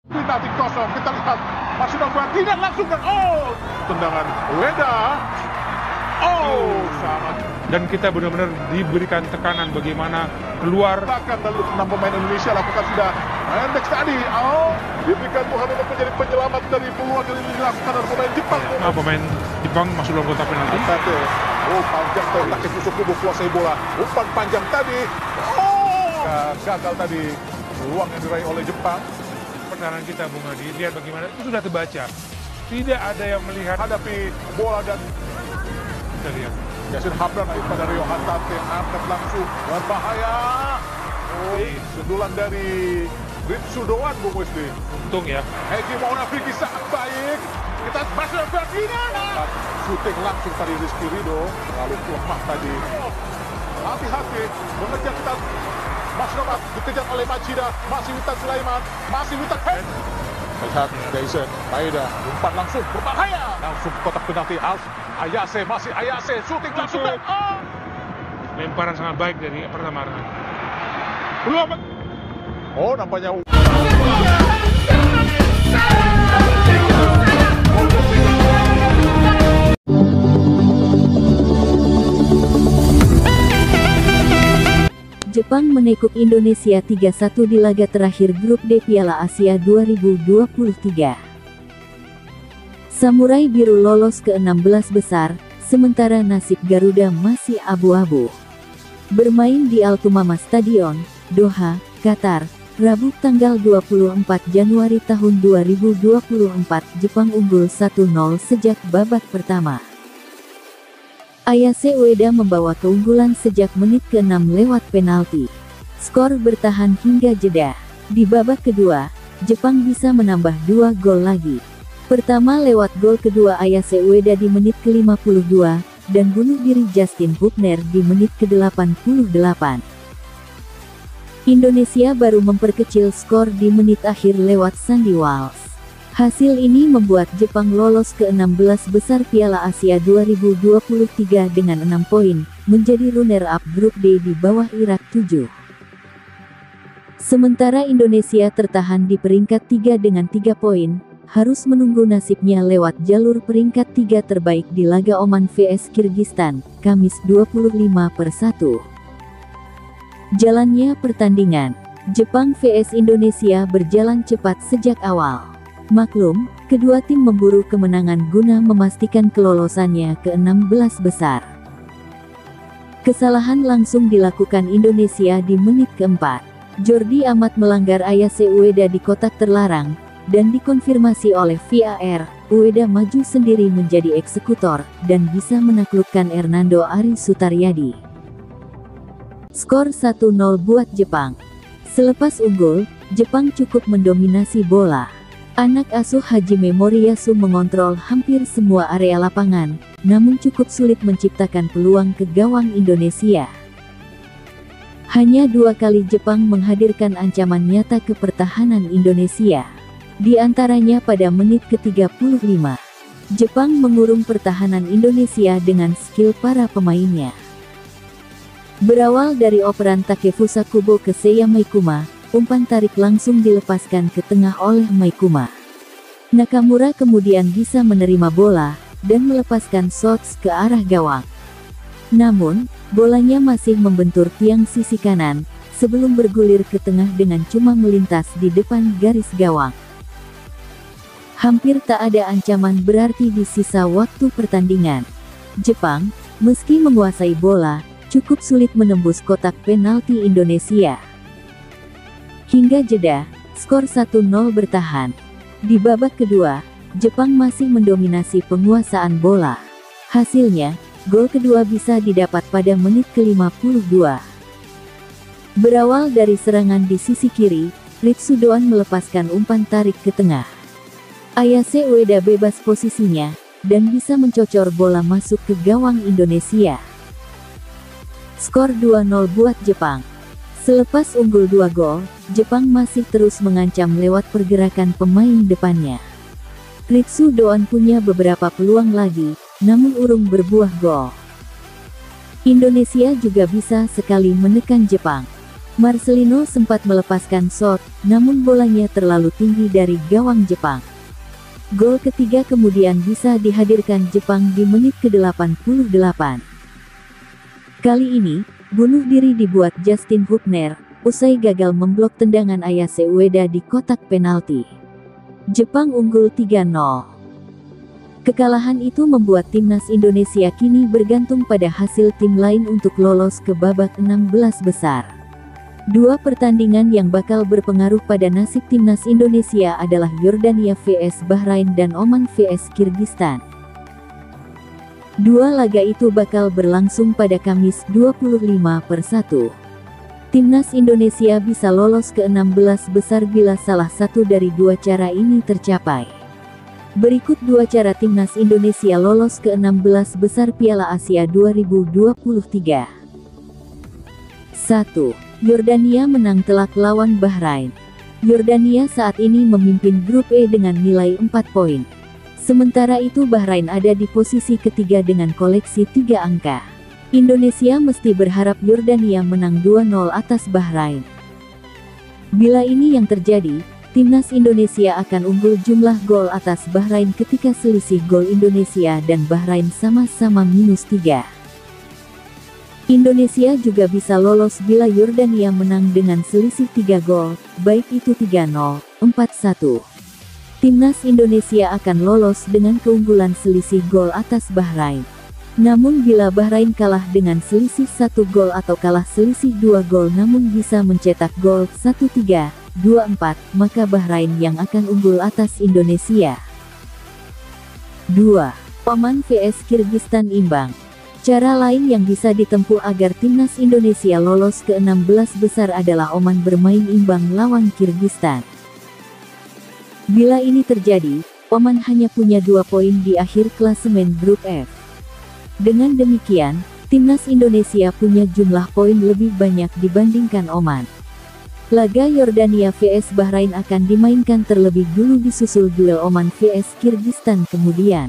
Penalti kosong, kita lihat Masuda tidak langsung dan tendangan Ueda. Sangat. Dan kita benar-benar diberikan tekanan bagaimana keluar. Bahkan lalu 6 pemain Indonesia lakukan sudah pendek tadi. Diberikan Tuhan untuk menjadi penyelamat dari peluang yang dilakukan oleh pemain Jepang. Pemain Jepang masuk dalam kotak penalti. Panjang tadi Takefusa Kubo kuasai bola. Umpan panjang tadi. Gagal tadi. Peluang yang diraih oleh Jepang. Pertahanan kita, Bung Adi, lihat bagaimana itu sudah terbaca. Tidak ada yang melihat. Hadapi bola dan kita lihat. Yasin Habran pada Rio Hatate angkat langsung berbahaya. Sundulan dari Ritsu Doan, Bung Wesley. Untung ya. Hegi Mauna Fikri sangat baik. Kita masuk final. Shooting langsung tadi Rizky Ridho. Lalu lemah tadi. Hati-hati mengejar kita. Mas Romat dikejar oleh Machida. Masih Witan Sulaiman. Masih Witan Hen. Lihat Jason Maeda umpan langsung berbahaya. Langsung kotak penalti Ayase, masih Ayase, shooting langsung. Lemparan sangat baik dari pertama. Belum. Nampaknya Jepang menekuk Indonesia 3-1 di laga terakhir grup D Piala Asia 2023. Samurai Biru lolos ke 16 besar, sementara nasib Garuda masih abu-abu. Bermain di Altumama Stadion, Doha, Qatar, Rabu tanggal 24 Januari tahun 2024, Jepang unggul 1-0 sejak babak pertama. Ayase Ueda membawa keunggulan sejak menit ke-6 lewat penalti. Skor bertahan hingga jeda. Di babak kedua, Jepang bisa menambah 2 gol lagi. Pertama lewat gol kedua Ayase Ueda di menit ke-52, dan bunuh diri Justin Hubner di menit ke-88. Indonesia baru memperkecil skor di menit akhir lewat Sandy Walsh. Hasil ini membuat Jepang lolos ke 16 besar Piala Asia 2023 dengan 6 poin, menjadi runner-up grup D di bawah Irak 7. Sementara Indonesia tertahan di peringkat 3 dengan 3 poin, harus menunggu nasibnya lewat jalur peringkat 3 terbaik di laga Oman vs Kirgistan, Kamis 25/1. Jalannya pertandingan, Jepang vs Indonesia berjalan cepat sejak awal. Maklum, kedua tim memburu kemenangan guna memastikan kelolosannya ke 16 besar. Kesalahan langsung dilakukan Indonesia di menit keempat. Jordi Amat melanggar Ayase Ueda di kotak terlarang, dan dikonfirmasi oleh VAR, Ueda maju sendiri menjadi eksekutor, dan bisa menaklukkan Hernando Ari Sutaryadi. Skor 1-0 buat Jepang. Selepas unggul, Jepang cukup mendominasi bola. Anak asuh Hajime Moriyasu mengontrol hampir semua area lapangan, namun cukup sulit menciptakan peluang ke gawang Indonesia. Hanya 2 kali Jepang menghadirkan ancaman nyata ke pertahanan Indonesia. Di antaranya pada menit ke-35. Jepang mengurung pertahanan Indonesia dengan skill para pemainnya. Berawal dari operan Takefusa Kubo ke Seiya Maikuma, umpan tarik langsung dilepaskan ke tengah oleh Maikuma. Nakamura kemudian bisa menerima bola, dan melepaskan shots ke arah gawang. Namun, bolanya masih membentur tiang sisi kanan, sebelum bergulir ke tengah dengan cuma melintas di depan garis gawang. Hampir tak ada ancaman berarti di sisa waktu pertandingan. Jepang, meski menguasai bola, cukup sulit menembus kotak penalti Indonesia. Hingga jeda, skor 1-0 bertahan. Di babak kedua, Jepang masih mendominasi penguasaan bola. Hasilnya, gol kedua bisa didapat pada menit ke-52. Berawal dari serangan di sisi kiri, Ritsu Doan melepaskan umpan tarik ke tengah. Ayase Ueda bebas posisinya, dan bisa mencocor bola masuk ke gawang Indonesia. Skor 2-0 buat Jepang. Selepas unggul 2 gol, Jepang masih terus mengancam lewat pergerakan pemain depannya. Ritsu Doan punya beberapa peluang lagi, namun urung berbuah gol. Indonesia juga bisa sekali menekan Jepang. Marcelino sempat melepaskan shot, namun bolanya terlalu tinggi dari gawang Jepang. Gol ketiga kemudian bisa dihadirkan Jepang di menit ke-88. Kali ini, bunuh diri dibuat Justin Hubner, usai gagal memblok tendangan Ayase Ueda di kotak penalti. Jepang unggul 3-0. Kekalahan itu membuat timnas Indonesia kini bergantung pada hasil tim lain untuk lolos ke babak 16 besar. Dua pertandingan yang bakal berpengaruh pada nasib timnas Indonesia adalah Yordania vs Bahrain dan Oman vs Kirgistan. Dua laga itu bakal berlangsung pada Kamis 25/1. Timnas Indonesia bisa lolos ke 16 besar bila salah satu dari dua cara ini tercapai. Berikut dua cara timnas Indonesia lolos ke 16 besar Piala Asia 2023. 1. Yordania menang telak lawan Bahrain. Yordania saat ini memimpin grup E dengan nilai 4 poin. Sementara itu Bahrain ada di posisi ketiga dengan koleksi 3 angka. Indonesia mesti berharap Yordania menang 2-0 atas Bahrain. Bila ini yang terjadi, timnas Indonesia akan unggul jumlah gol atas Bahrain ketika selisih gol Indonesia dan Bahrain sama-sama -3. Indonesia juga bisa lolos bila Yordania menang dengan selisih 3 gol, baik itu 3-0, 4-1. Timnas Indonesia akan lolos dengan keunggulan selisih gol atas Bahrain. Namun bila Bahrain kalah dengan selisih 1 gol atau kalah selisih 2 gol namun bisa mencetak gol 1-3, 2-4, maka Bahrain yang akan unggul atas Indonesia. 2. Oman vs Kirgistan imbang. Cara lain yang bisa ditempuh agar timnas Indonesia lolos ke 16 besar adalah Oman bermain imbang lawan Kirgistan. Bila ini terjadi, Oman hanya punya 2 poin di akhir klasemen grup F. Dengan demikian, timnas Indonesia punya jumlah poin lebih banyak dibandingkan Oman. Laga Yordania vs Bahrain akan dimainkan terlebih dulu disusul duel Oman vs Kirgistan kemudian.